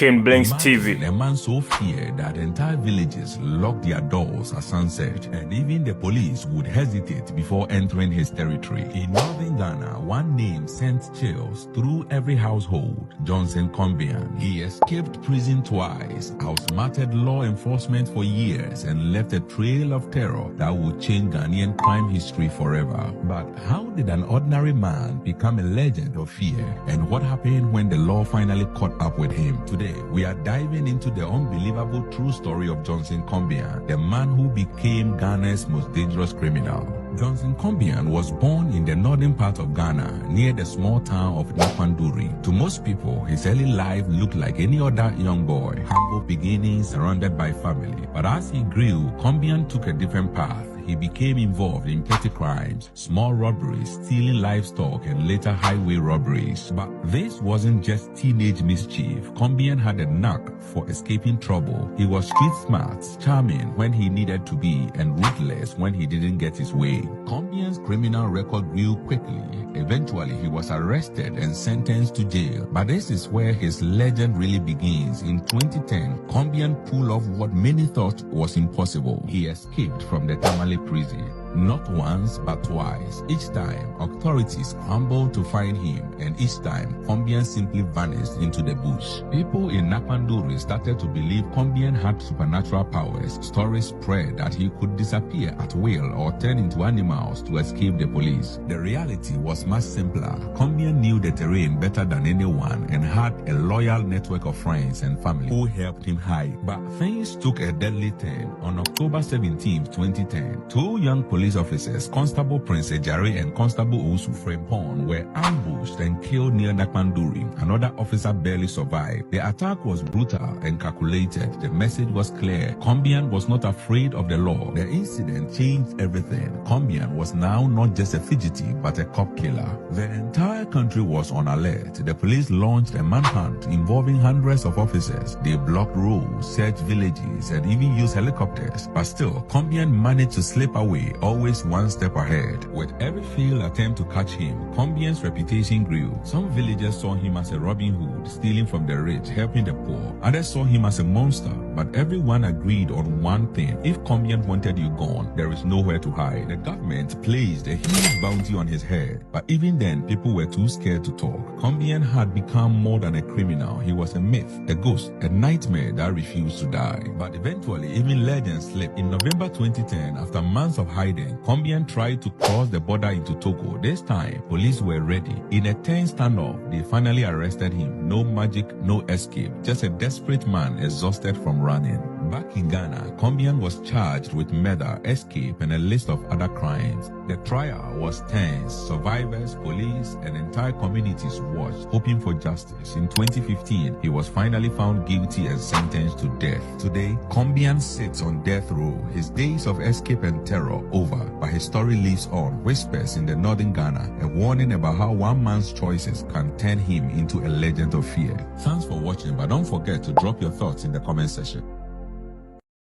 King Blinks Imagine TV. a man so feared that entire villages locked their doors at sunset, and even the police would hesitate before entering his territory. In northern Ghana, one name sent chills through every household: Johnson Kombian. He escaped prison twice, outsmarted law enforcement for years, and left a trail of terror that would change Ghanaian crime history forever. But how did an ordinary man become a legend of fear? And what happened when the law finally caught up with him? Today, we are diving into the unbelievable true story of Johnson Kombian, the man who became Ghana's most dangerous criminal. Johnson Kombian was born in the northern part of Ghana, near the small town of Napanduri. To most people, his early life looked like any other young boy, humble beginnings surrounded by family. But as he grew, Kombian took a different path. He became involved in petty crimes, small robberies, stealing livestock, and later highway robberies. But this wasn't just teenage mischief. Kombian had a knack for escaping trouble. He was street smart, charming when he needed to be, and ruthless when he didn't get his way. Kombian's criminal record grew quickly. Eventually, he was arrested and sentenced to jail. But this is where his legend really begins. In 2010, Kombian pulled off what many thought was impossible. He escaped from the Tamale prison. Not once, but twice. Each time, authorities scrambled to find him, and each time, Kombian simply vanished into the bush. People in Napanduri started to believe Kombian had supernatural powers. Stories spread that he could disappear at will or turn into animals to escape the police. The reality was much simpler. Kombian knew the terrain better than anyone and had a loyal network of friends and family who helped him hide. But things took a deadly turn. On October 17, 2010, two young police officers, Constable Prince Ejare and Constable Osu Frempon, were ambushed and killed near Napanduri. Another officer barely survived. The attack was brutal and calculated. The message was clear. Kombian was not afraid of the law. The incident changed everything. Kombian was now not just a fugitive, but a cop killer. The entire country was on alert. The police launched a manhunt involving hundreds of officers. They blocked roads, searched villages, and even used helicopters. But still, Kombian managed to slip away, always one step ahead. With every failed attempt to catch him, Kombian's reputation grew. Some villagers saw him as a Robin Hood, stealing from the rich, helping the poor. Others saw him as a monster, but everyone agreed on one thing: if Kombian wanted you gone, there is nowhere to hide. The government placed a huge bounty on his head, but even then, people were too scared to talk. Kombian had become more than a criminal. He was a myth, a ghost, a nightmare that refused to die. But eventually, even legends slipped. In November 2010, after months of hiding, Kombian tried to cross the border into Togo. This time, police were ready. In a tense standoff, they finally arrested him. No magic, no escape. Just a desperate man exhausted from running. Back in Ghana, Kombian was charged with murder, escape, and a list of other crimes. The trial was tense. Survivors, police, and entire communities watched, hoping for justice. In 2015, he was finally found guilty and sentenced to death. Today, Kombian sits on death row. His days of escape and terror over, but his story lives on, whispers in the northern Ghana, a warning about how one man's choices can turn him into a legend of fear. Thanks for watching, but don't forget to drop your thoughts in the comment section.